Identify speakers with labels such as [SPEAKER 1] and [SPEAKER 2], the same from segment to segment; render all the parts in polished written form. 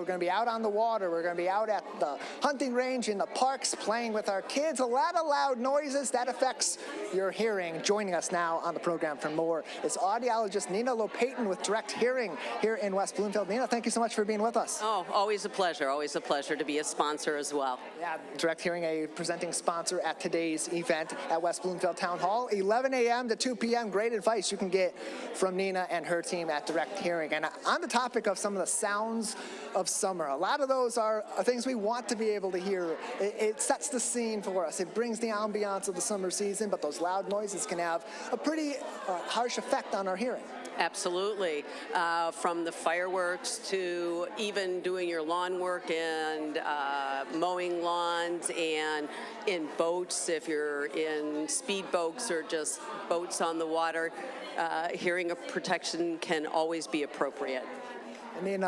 [SPEAKER 1] We're going to be out on the water. We're going to be out at the hunting range, in the parks, playing with our kids. A lot of loud noises that affects your hearing. Joining us now on the program for more is audiologist Nina Lopatin with Direct Hearing here in West Bloomfield. Nina, thank you so much for being with us.
[SPEAKER 2] Oh, always a pleasure. Always a pleasure to be a sponsor as well.
[SPEAKER 1] Yeah, Direct Hearing, a presenting sponsor at today's event at West Bloomfield Town Hall, 11 a.m. to 2 p.m. Great advice you can get from Nina and her team at Direct Hearing. And on the topic of some of the sounds of summer, a lot of those are things we want to be able to hear. It sets the scene for us. It brings the ambiance of the summer season, but those loud noises can have a pretty harsh effect on our hearing.
[SPEAKER 2] Absolutely. From the fireworks to even doing your lawn work and mowing lawns and in boats, if you're in speedboats or just boats on the water, hearing protection can always be appropriate.
[SPEAKER 1] I mean,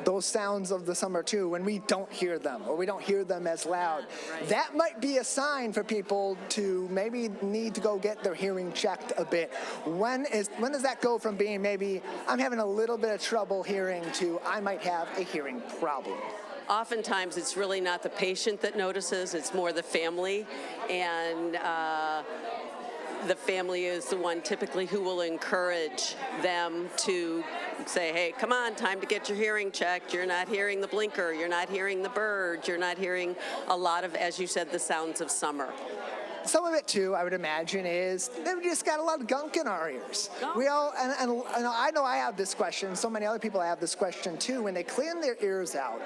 [SPEAKER 1] those sounds of the summer, too, when we don't hear them or we don't hear them as loud, right, that might be a sign for people to maybe need to go get their hearing checked a bit. When does that go from being maybe I'm having a little bit of trouble hearing to I might have a hearing problem?
[SPEAKER 2] Oftentimes, it's really not the patient that notices, it's more the family. And the family is the one typically who will encourage them to say, hey, come on, time to get your hearing checked. You're not hearing the blinker. You're not hearing the birds. You're not hearing a lot of, as you said, the sounds of summer.
[SPEAKER 1] Some of it, too, I would imagine, is they've just got a lot of gunk in our ears. Oh. We all, and I know I have this question, so many other people have this question, too. When they clean their ears out,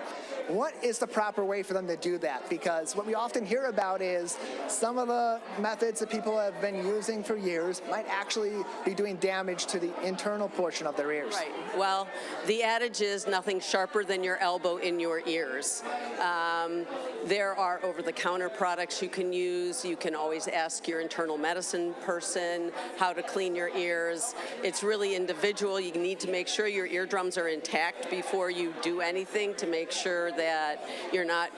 [SPEAKER 1] what is the proper way for them to do that? Because what we often hear about is some of the methods that people have been using for years might actually be doing damage to the internal portion of their ears.
[SPEAKER 2] Right. Well, the adage is nothing sharper than your elbow in your ears. There are over-the-counter products you can use. You can always ask your internal medicine person how to clean your ears. It's really individual. You need to make sure your eardrums are intact before you do anything to make sure that you're not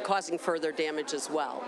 [SPEAKER 2] causing further damage as well.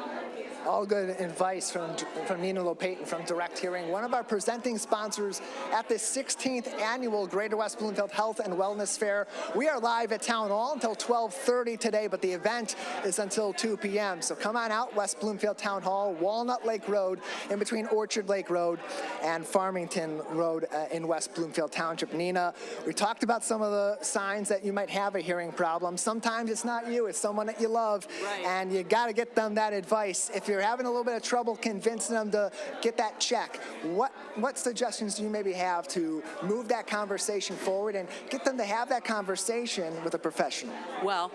[SPEAKER 1] All good advice from Nina Lopatin from Direct Hearing, one of our presenting sponsors at the 16th Annual Greater West Bloomfield Health and Wellness Fair. We are live at Town Hall until 12:30 today, but the event is until 2 p.m. So come on out, West Bloomfield Town Hall, Walnut Lake Road, in between Orchard Lake Road and Farmington Road in West Bloomfield Township. Nina, we talked about some of the signs that you might have a hearing problem. Sometimes it's not you, it's someone that you love, right, and you got to get them that advice. If you're having a little bit of trouble convincing them to get that check, what suggestions do you maybe have to move that conversation forward and get them to have that conversation with a professional?
[SPEAKER 2] Well,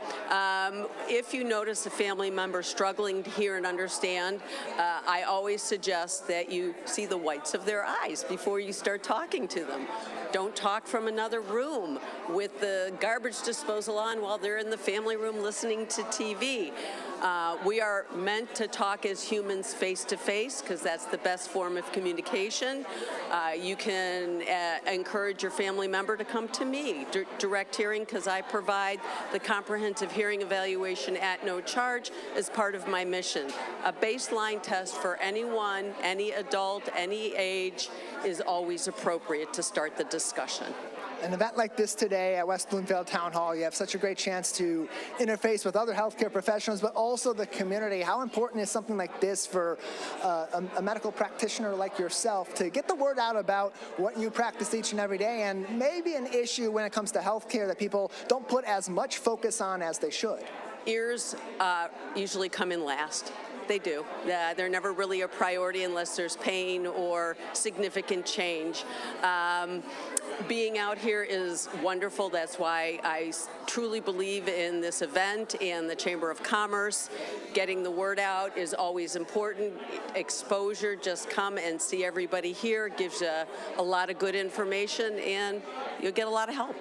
[SPEAKER 2] if you notice a family member struggling to hear and understand, I always suggest that you see the whites of their eyes before you start talking to them. Don't talk from another room with the garbage disposal on while they're in the family room listening to TV. We are meant to talk as humans face to face because that's the best form of communication. You can encourage your family member to come to me, Direct Hearing, because I provide the comprehensive hearing evaluation at no charge as part of my mission. A baseline test for anyone, any adult, any age is always appropriate to start the discussion.
[SPEAKER 1] An event like this today at West Bloomfield Town Hall, you have such a great chance to interface with other healthcare professionals, but also the community. How important is something like this for a medical practitioner like yourself to get the word out about what you practice each and every day, and maybe an issue when it comes to healthcare that people don't put as much focus on as they should?
[SPEAKER 2] Ears usually come in last. They do. They're never really a priority unless there's pain or significant change. Being out here is wonderful. That's why I truly believe in this event and the Chamber of Commerce. Getting the word out is always important. Exposure, just come and see everybody here, gives you a lot of good information, and you'll get a lot of help.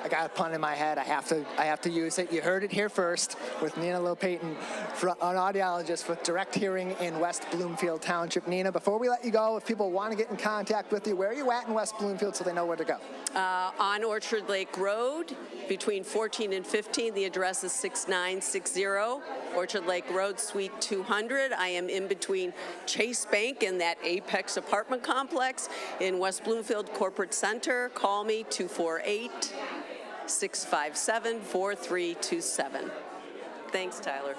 [SPEAKER 1] I got a pun in my head. I have to use it. You heard it here first with Nina Lopatin, an audiologist with Direct Hearing in West Bloomfield Township. Nina, before we let you go, if people want to get in contact with you, where are you at in West Bloomfield so they know where to go?
[SPEAKER 2] On Orchard Lake Road, between 14 and 15. The address is 6960 Orchard Lake Road, Suite 200. I am in between Chase Bank and that Apex apartment complex in West Bloomfield Corporate Center. Call me 248 657-4327. Thanks, Tyler.